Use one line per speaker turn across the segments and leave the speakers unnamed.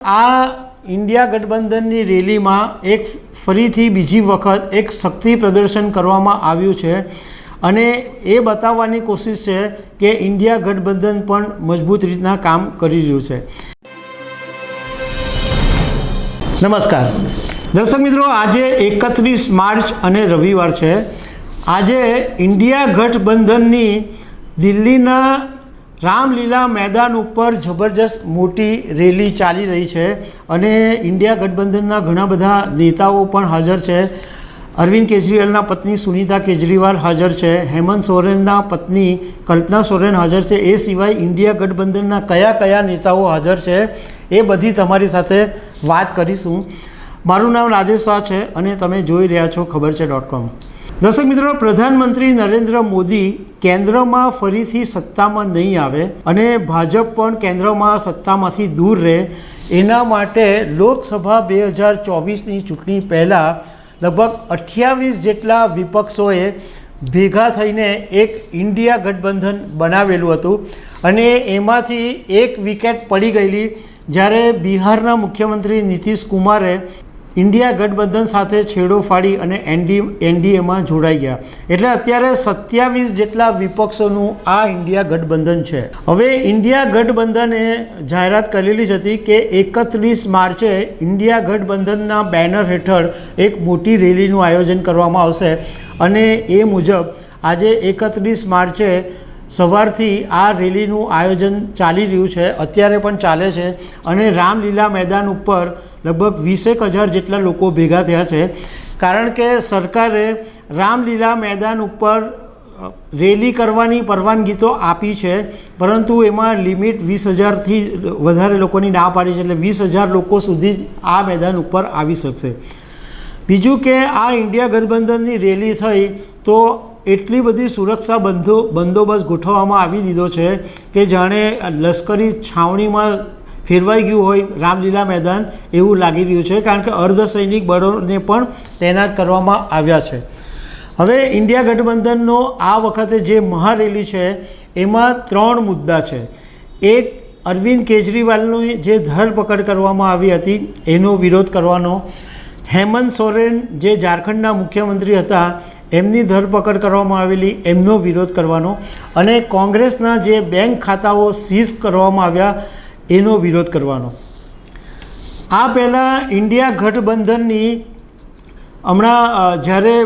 આ ઇન્ડિયા ગઠબંધનની રેલીમાં એક ફરીથી બીજી વખત એક શક્તિ પ્રદર્શન કરવામાં આવ્યું છે અને એ બતાવવાની કોશિશ છે કે ઇન્ડિયા ગઠબંધન પણ મજબૂત રીતના કામ કરી રહ્યું છે। નમસ્કાર દર્શક મિત્રો, આજે 31 માર્ચ અને રવિવાર છે। આજે ઇન્ડિયા ગઠબંધનની દિલ્હીના રામલીલા मैदान ઉપર જબરજસ્ત મોટી રેલી ચાલી રહી છે અને ઇન્ડિયા ગઠબંધનના ઘણા બધા નેતાઓ પણ હાજર છે। અરવિંદ કેજરીવાલના પત્ની સુનીતા કેજરીવાલ હાજર છે, હેમંત સોરેનના પત્ની કલ્પના સોરેન હાજર છે। એ સિવાય ઇન્ડિયા ગઠબંધનના કયા કયા નેતાઓ હાજર છે એ બધી તમારી સાથે વાત કરીશું। મારું નામ રાજેશ શાહ છે અને તમે જોઈ રહ્યા છો ખબર છે.com। દર્શક મિત્રો, પ્રધાનમંત્રી નરેન્દ્ર મોદી કેન્દ્રમાં ફરીથી સત્તામાં નહીં આવે અને ભાજપ પણ કેન્દ્રમાં સત્તામાંથી દૂર રહે, એના માટે લોકસભા 2024ની ચૂંટણી પહેલાં લગભગ 28 જેટલા વિપક્ષોએ ભેગા થઈને એક ઇન્ડિયા ગઠબંધન બનાવેલું હતું અને એમાંથી એક વિકેટ પડી ગયેલી જ્યારે બિહારના મુખ્યમંત્રી નીતિશ કુમારે ઇન્ડિયા ગઠબંધન સાથે છેડો ફાડી અને એનડીએમાં જોડાઈ ગયા। એટલે અત્યારે 27 જેટલા વિપક્ષોનું આ ઇન્ડિયા ગઠબંધન છે। હવે ઇન્ડિયા ગઠબંધને જાહેરાત કરેલી જ હતી કે 31 માર્ચે ઇન્ડિયા ગઠબંધનના બેનર હેઠળ એક મોટી રેલીનું આયોજન કરવામાં આવશે અને એ મુજબ આજે 31 માર્ચે સવારથી આ રેલીનું આયોજન ચાલી રહ્યું છે, અત્યારે પણ ચાલે છે અને રામલીલા મેદાન ઉપર લગભગ 20,000 જેટલા લોકો ભેગા થયા છે કારણ કે સરકારે રામલીલા મેદાન ઉપર રેલી કરવાની પરવાનગી તો આપી છે, પરંતુ એમાં લિમિટ 20,000થી વધારે લોકોની ના પાડી છે, એટલે 20,000 લોકો સુધી આ મેદાન ઉપર આવી શકશે। બીજું કે આ ઇન્ડિયા ગઠબંધનની રેલી થઈ તો એટલી બધી સુરક્ષા બંદોબસ્ત ગોઠવવામાં આવી દીધો છે કે જાણે લશ્કરી છાવણીમાં ફેરવાઈ ગયું હોય રામલીલા મેદાન એવું લાગી રહ્યું છે, કારણ કે અર્ધસૈનિક બળોને પણ તૈનાત કરવામાં આવ્યા છે। હવે ઇન્ડિયા ગઠબંધનનો આ વખતે જે મહારેલી છે એમાં 3 મુદ્દા છે। એક, અરવિંદ કેજરીવાલની જે ધરપકડ કરવામાં આવી હતી એનો વિરોધ કરવાનો, હેમંત સોરેન જે ઝારખંડના મુખ્યમંત્રી હતા એમની ધરપકડ કરવામાં આવેલી એમનો વિરોધ કરવાનો અને કોંગ્રેસના જે બેંક ખાતાઓ સીઝ કરવામાં આવ્યા એનો વિરોધ કરવાનો। આ પહેલાં ઇન્ડિયા ગઠબંધનની હમણાં જ્યારે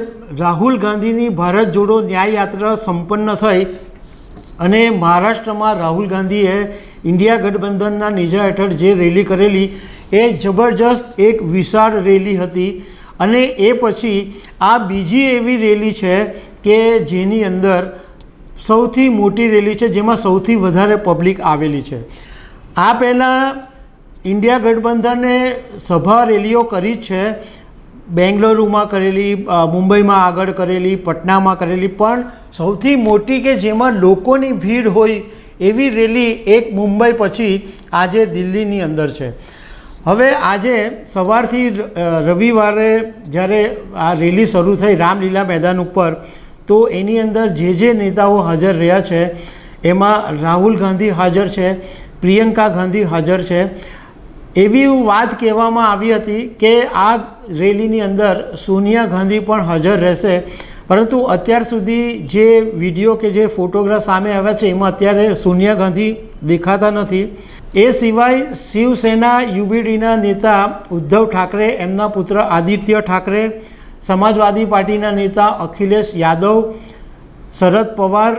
રાહુલ ગાંધીની ભારત જોડો ન્યાય યાત્રા સંપન્ન થઈ અને મહારાષ્ટ્રમાં રાહુલ ગાંધીએ ઇન્ડિયા ગઠબંધનના નેજા હેઠળ જે રેલી કરેલી એ જબરજસ્ત એક વિશાળ રેલી હતી અને એ પછી આ બીજી એવી રેલી છે કે જેની અંદર સૌથી મોટી રેલી છે, જેમાં સૌથી વધારે પબ્લિક આવેલી છે। આ પહેલાં ઇન્ડિયા ગઠબંધને સભા રેલીઓ કરી જ છે, બેંગલુરુમાં કરેલી, મુંબઈમાં આગળ કરેલી, પટનામાં કરેલી, પણ સૌથી મોટી કે જેમાં લોકોની ભીડ હોય એવી રેલી એક મુંબઈ પછી આજે દિલ્હીની અંદર છે। હવે આજે સવારથી રવિવારે જ્યારે આ રેલી શરૂ થઈ રામલીલા મેદાન ઉપર, તો એની અંદર જે નેતાઓ હાજર રહ્યા છે એમાં રાહુલ ગાંધી હાજર છે, પ્રિયંકા ગાંધી હાજર છે। એવી વાત કહેવામાં આવી હતી કે આ રેલીની અંદર સોનિયા ગાંધી પણ હાજર રહેશે, પરંતુ અત્યાર સુધી જે વિડીયો કે જે ફોટોગ્રાફ સામે આવ્યા છે એમાં અત્યારે સોનિયા ગાંધી દેખાતા નથી। એ સિવાય શિવસેના યુબીડીના નેતા ઉદ્ધવ ઠાકરે, એમના પુત્ર આદિત્ય ઠાકરે, સમાજવાદી પાર્ટીના નેતા અખિલેશ યાદવ, શરદ પવાર,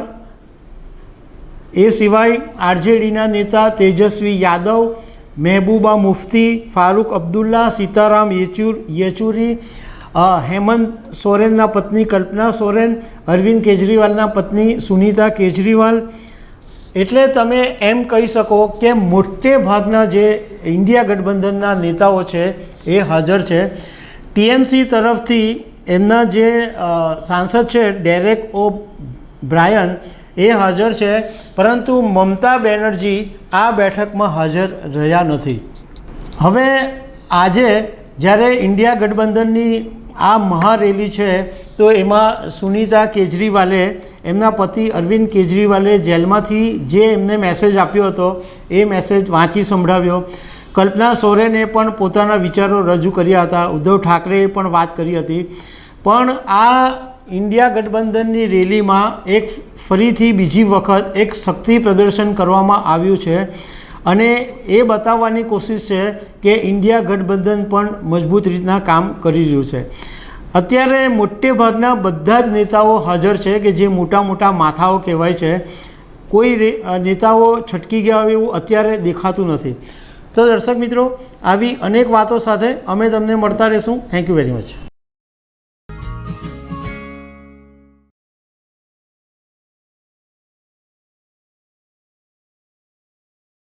એ સિવાય આરજેડીના નેતા તેજસ્વી યાદવ, મહેબૂબા મુફ્તી, ફારૂક અબ્દુલ્લા, સીતારામ યેચુરી, હેમંત સોરેનના પત્ની કલ્પના સોરેન, અરવિંદ કેજરીવાલના પત્ની સુનીતા કેજરીવાલ। એટલે તમે એમ કહી શકો કે મોટે ભાગના જે ઇન્ડિયા ગઠબંધનના નેતાઓ છે એ હાજર છે। ટીએમસી તરફથી એમના જે સાંસદ છે ડેરેક ઓ બ્રાયન એ હાજર છે, પરંતુ મમતા બેનર્જી આ બેઠકમાં હાજર રહ્યા નથી। હવે આજે જ્યારે ઇન્ડિયા ગઠબંધનની આ મહારેલી છે તો એમાં સુનીતા કેજરીવાલે એમના પતિ અરવિંદ કેજરીવાલે જેલમાંથી જે એમને મેસેજ આપ્યો હતો એ મેસેજ વાંચી સંભળાવ્યો। કલ્પના સોરેને પણ પોતાના વિચારો રજૂ કર્યા હતા, ઉદ્ધવ ઠાકરેએ પણ વાત કરી હતી. પણ આ ઇન્ડિયા ગઠબંધનની રેલીમાં એક ફરીથી બીજી વખત એક શક્તિ પ્રદર્શન કરવામાં આવ્યું છે અને એ બતાવવાની કોશિશ છે કે ઇન્ડિયા ગઠબંધન પણ મજબૂત રીતના કામ કરી રહ્યું છે. અત્યારે મોટે ભાગના બધા જ નેતાઓ હાજર છે કે જે મોટા મોટા માથાઓ કહેવાય છે. કોઈ નેતાઓ છટકી ગયા હોય એવું અત્યારે દેખાતું નથી. તો દર્શક મિત્રો, આવી અનેક વાતો સાથે અમે તમને મળતા રહીશું. Thank you very much.